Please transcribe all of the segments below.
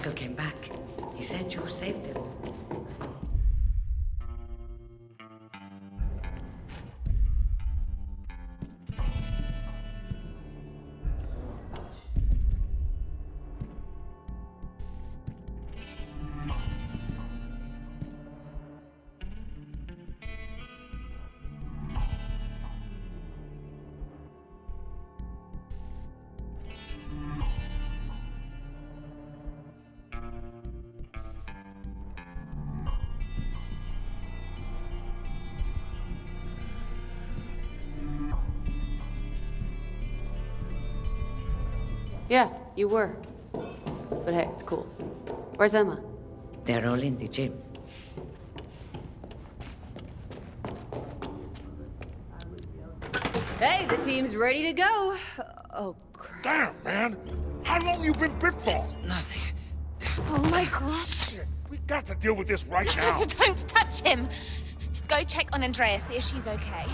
Michael came back. He said you saved him. Yeah, you were. But hey, it's cool. Where's Emma? They're all in the gym. Hey, the team's ready to go. Oh, crap. Damn, man! How long you been bit for? Nothing. Oh my gosh. Shit, we got to deal with this right now. Don't touch him. Go check on Andrea, see if she's okay.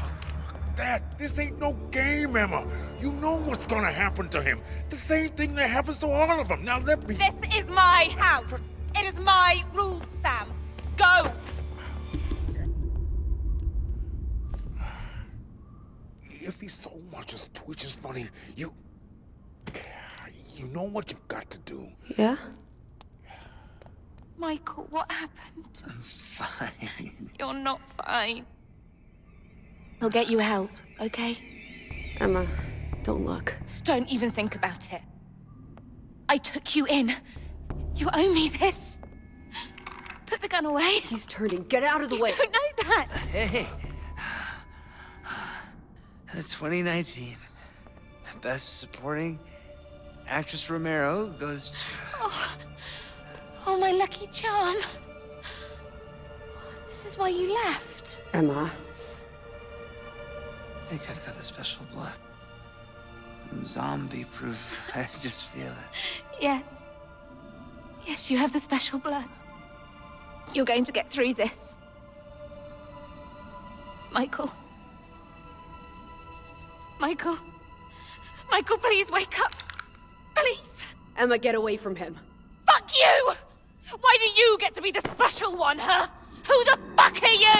Dad, this ain't no game, Emma. You know what's gonna happen to him. The same thing that happens to all of them. Now let me... This is my house. It is my rules, Sam. Go! If he so much as twitches funny, you know what you've got to do. Yeah? Michael, what happened? I'm fine. You're not fine. I'll get you help, okay? Emma, don't look. Don't even think about it. I took you in. You owe me this. Put the gun away. He's turning. Get out of the way. You don't know that. Hey. The 2019 Best Supporting Actress Romero goes to... Oh, my lucky charm. This is why you left. Emma. I think I've got the special blood. I'm zombie-proof. I just feel it. Yes. Yes, you have the special blood. You're going to get through this. Michael. Michael. Michael, please wake up. Please. Emma, get away from him. Fuck you! Why do you get to be the special one, huh? Who the fuck are you?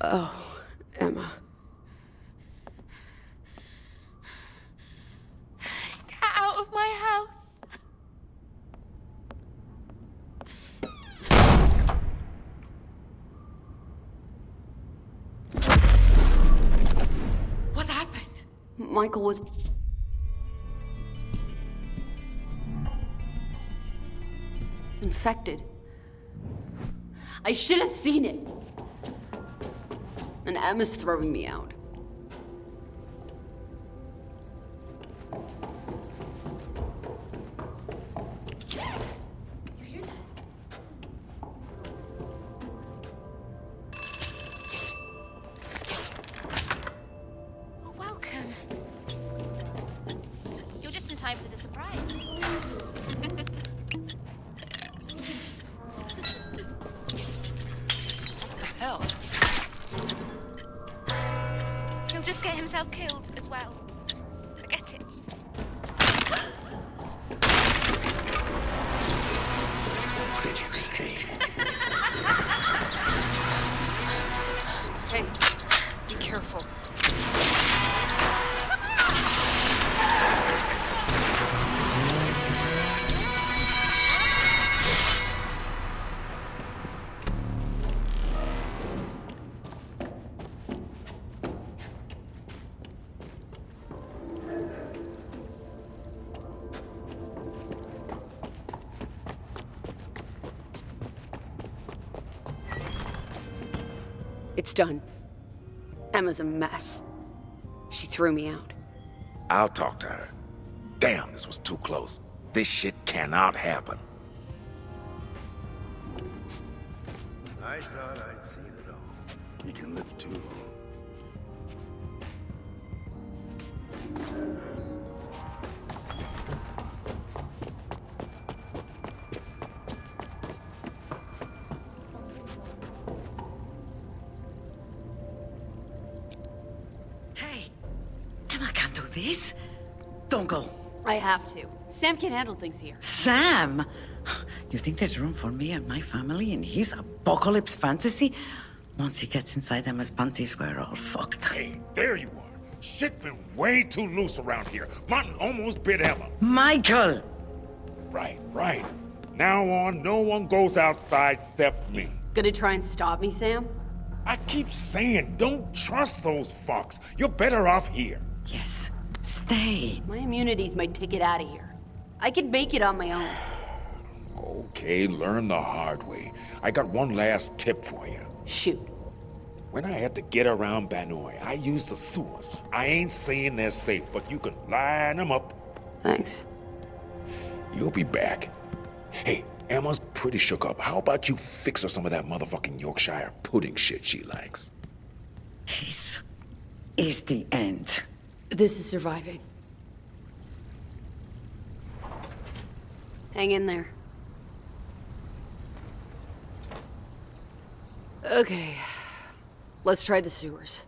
Oh, Emma. Get out of my house. What happened? Michael was... infected. I should have seen it. And Emma's throwing me out. Did you hear that? Oh, welcome. You're just in time for the surprise. Hell. He'll just get himself killed as well. Forget it. What did you say? Hey, be careful. It's done. Emma's a mess. She threw me out. I'll talk to her. Damn, this was too close. This shit cannot happen. I thought I'd seen it all. You can live too long. Hey, this? Don't go. I have to. Sam can handle things here. Sam! You think there's room for me and my family in his apocalypse fantasy? Once he gets inside Emma's panties, we're all fucked. Hey, there you are. Shit been way too loose around here. Martin almost bit Emma. Michael! Right. Now on, no one goes outside except me. Gonna try and stop me, Sam? I keep saying, don't trust those fucks. You're better off here. Yes, stay. My immunity's my ticket out of here. I can make it on my own. Okay, learn the hard way. I got one last tip for you. Shoot. When I had to get around Banoi, I used the sewers. I ain't saying they're safe, but you can line them up. Thanks. You'll be back. Hey, Emma's pretty shook up. How about you fix her some of that motherfucking Yorkshire pudding shit she likes? This is the end. This is surviving. Hang in there. Okay. Let's try the sewers.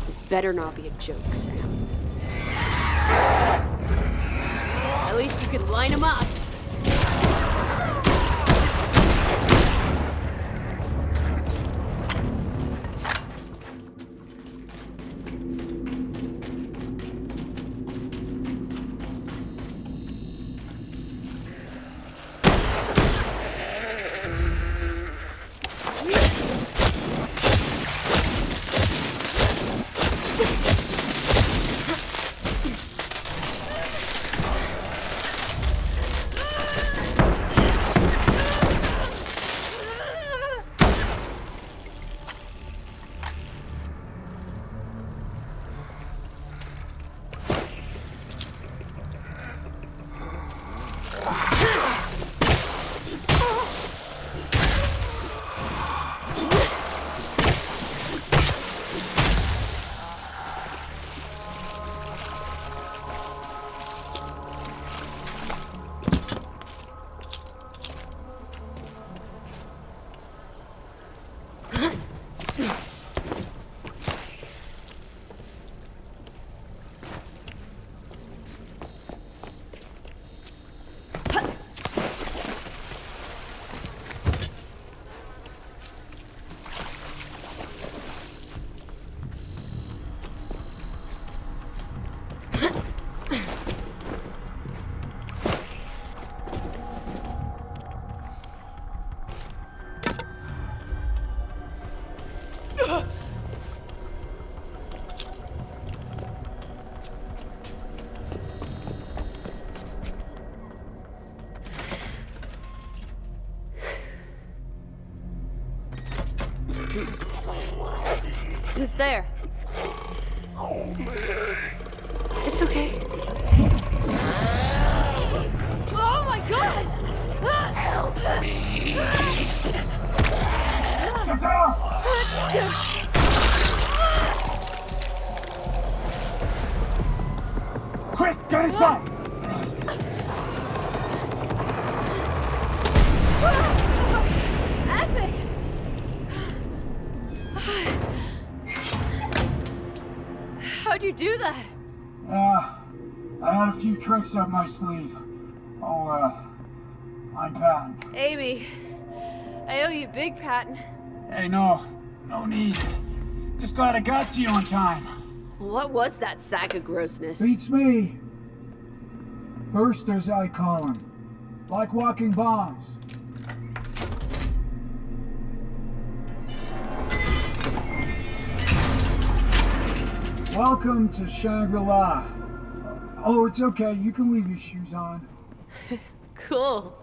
This better not be a joke, Sam. At least you could line them up. Who's there? It's okay. Oh my god! Help me! Quick, get inside! Epic! How'd you do that? I had a few tricks up my sleeve. Oh, I'm Patton. Amy, I owe you big, Patton. Hey, no need. Just glad I got to you on time. What was that sack of grossness? Beats me. Bursters, I call them. Like walking bombs. Welcome to Shangri-La. Oh, it's okay. You can leave your shoes on. Cool.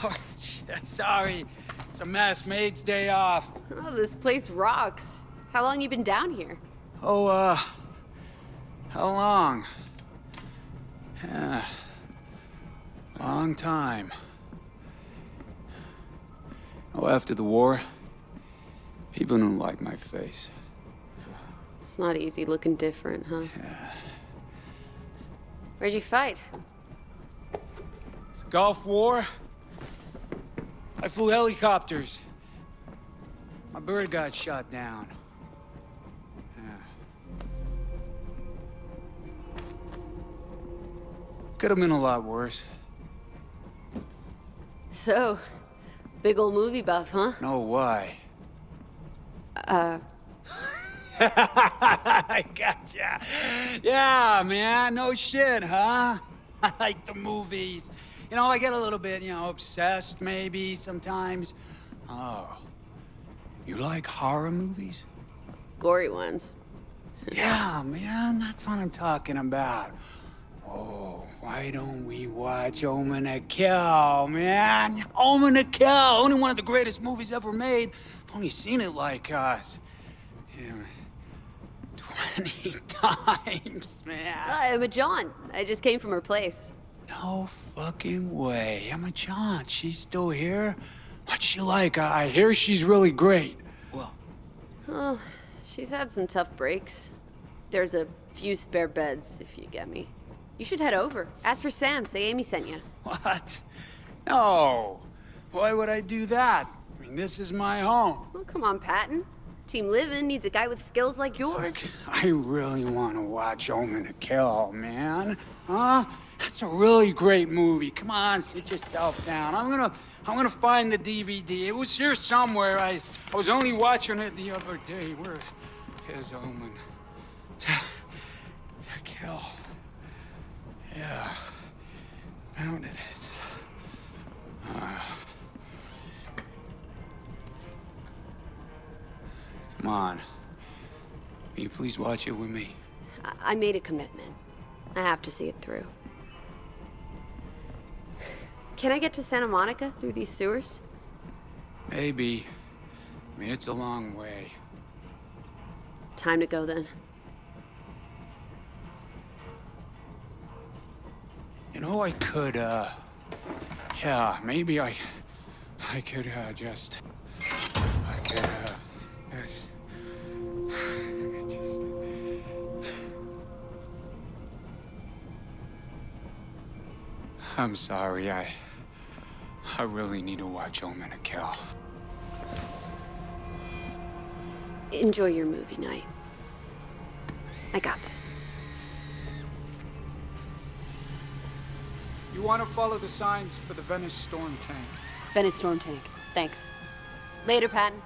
Oh, shit, sorry. It's a mess. Maid's day off. Oh, this place rocks. How long you been down here? Oh, how long? Yeah, long time. Oh, after the war, people didn't like my face. It's not easy looking different, huh? Yeah. Where'd you fight? Gulf War? I flew helicopters. My bird got shot down. Yeah. Could have been a lot worse. So, big old movie buff, huh? No, why? I gotcha. Yeah, man, no shit, huh? I like the movies. You know, I get a little bit, obsessed maybe sometimes. Oh, you like horror movies? Gory ones. Yeah, man, that's what I'm talking about. Oh, why don't we watch Omen to Kill, man? Omen to Kill, only one of the greatest movies ever made. I've only seen it like, 20 times, man. I'm a John. I just came from her place. No fucking way. Emma John, she's still here? What's she like? I hear she's really great. Well, Oh, she's had some tough breaks. There's a few spare beds, if you get me. You should head over. Ask for Sam. Say Amy sent you. what? No. Why would I do that? I mean, this is my home. Oh, come on, Patton. Team Living needs a guy with skills like yours. I really want to watch Omen to Kill, man. Huh? That's a really great movie. Come on, sit yourself down. I'm gonna find the DVD. It was here somewhere. I was only watching it the other day. Where is Omen to Kill? Yeah, found it. Come on. Will you please watch it with me? I made a commitment. I have to see it through. Can I get to Santa Monica through these sewers? Maybe. I mean, it's a long way. Time to go then. You know, I could, yeah, maybe I could, just, if I could, just, I'm sorry, I really need to watch Omen to Kill. Enjoy your movie night. I got this. You want to follow the signs for the Venice storm tank? Venice Storm Tank. Thanks. Later, Patton.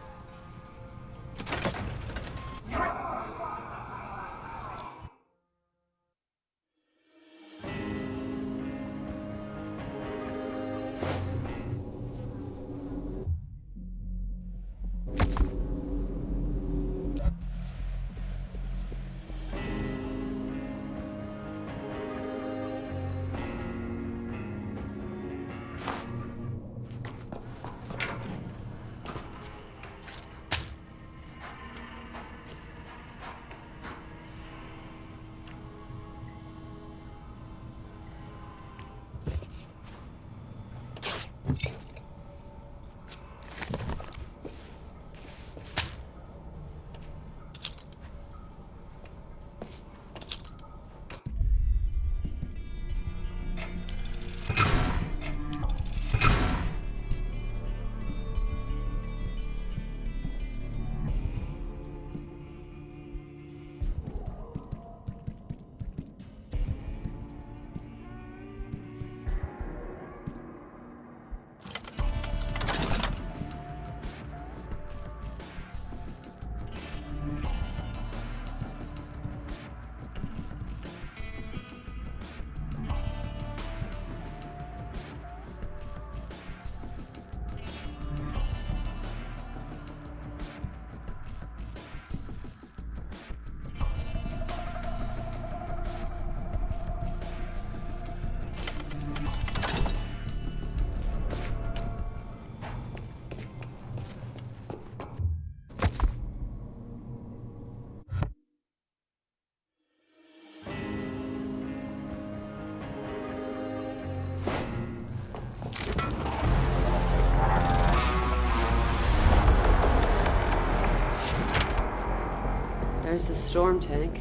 There's the storm tank.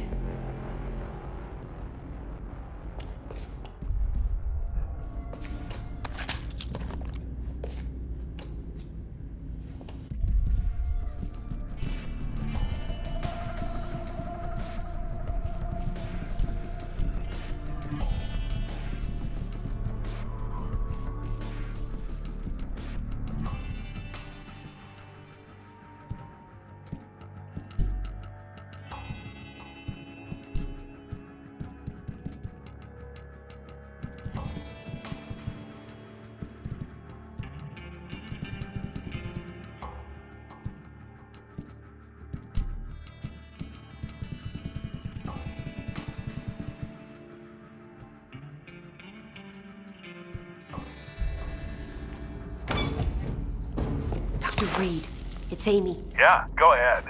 Reed, it's Amy. Yeah, go ahead.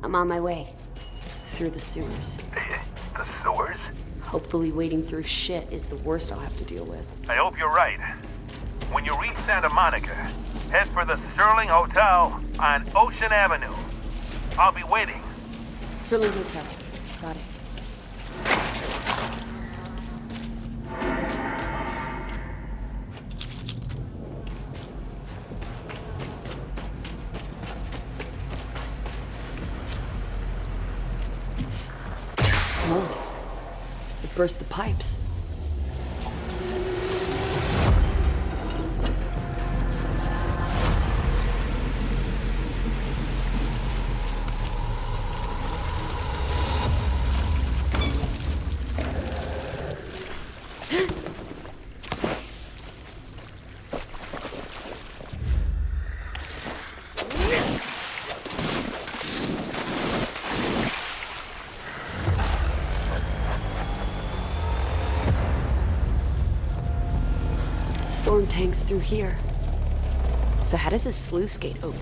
I'm on my way. Through the sewers. The sewers? Hopefully wading through shit is the worst I'll have to deal with. I hope you're right. When you reach Santa Monica, head for the Sterling Hotel on Ocean Avenue. I'll be waiting. Sterling's Hotel. Got it. It burst the pipes. Storm tanks through here. So how does this sluice gate open?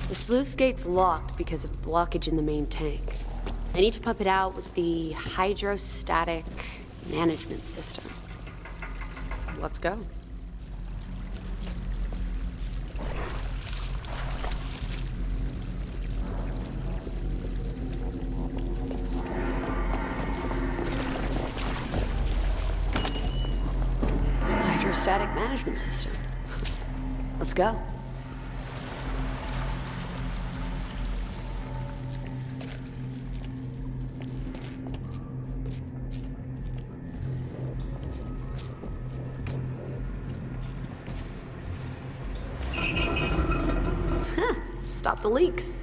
The sluice gate's locked because of blockage in the main tank. I need to pump it out with the hydrostatic management system. Let's go. Hydrostatic management system. Let's go. Stop the leaks.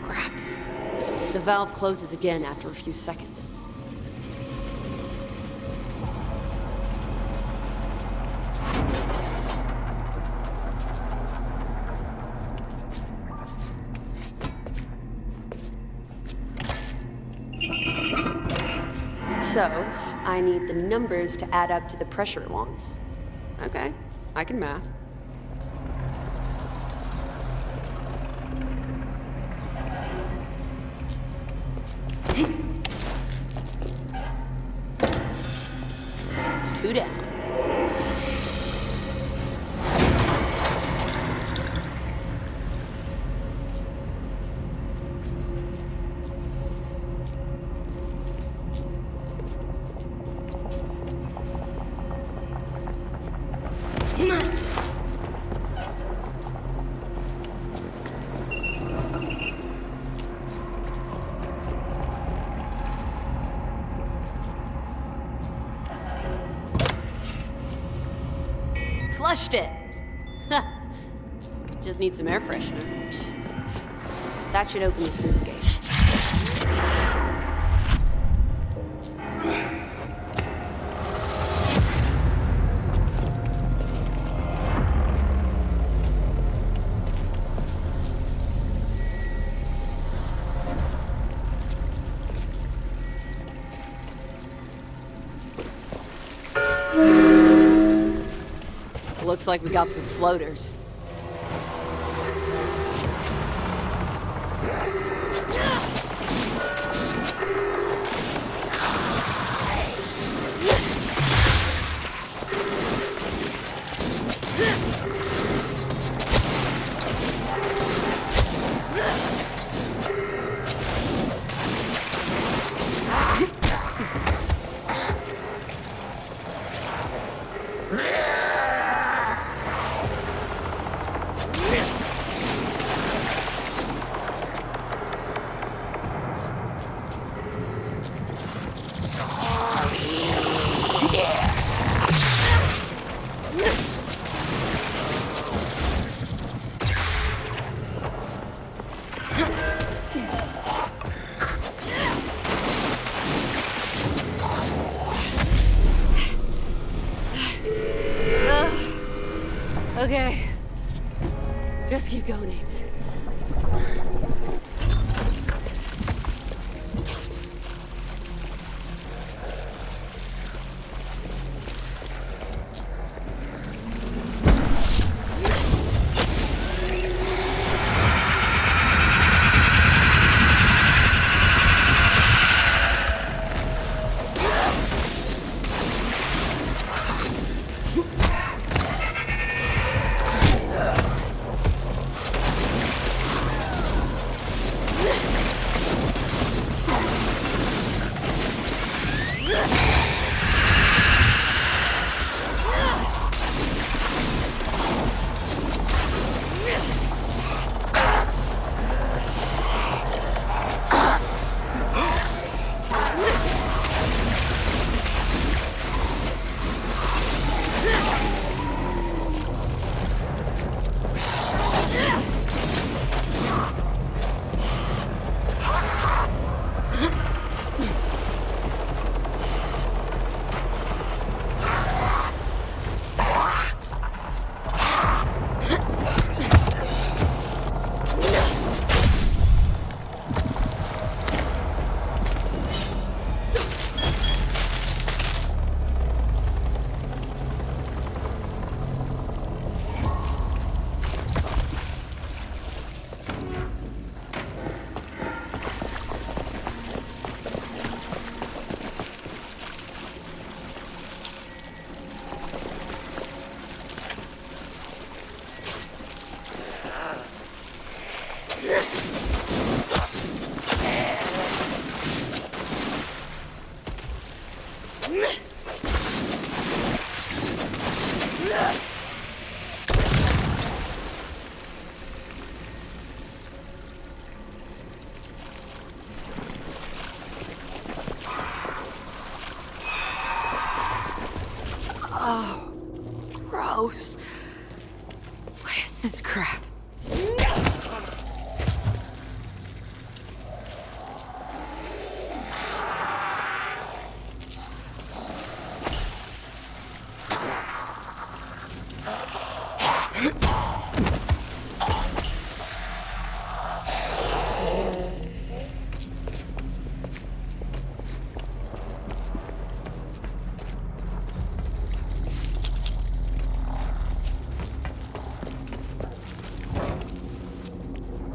Crap. The valve closes again after a few seconds. So, I need the numbers to add up to the pressure it wants. Okay, I can math. Two down. Flushed it! Just need some air freshener. That should open the sluice gates. Looks like we got some floaters. Okay. Just keep going, Ames.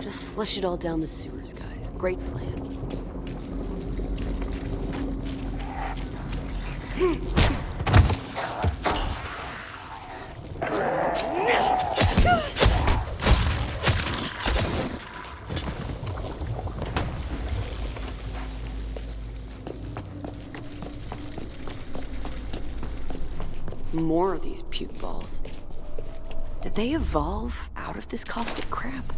Just flush it all down the sewers, guys. Great plan. More of these puke balls. Did they evolve out of this caustic crap?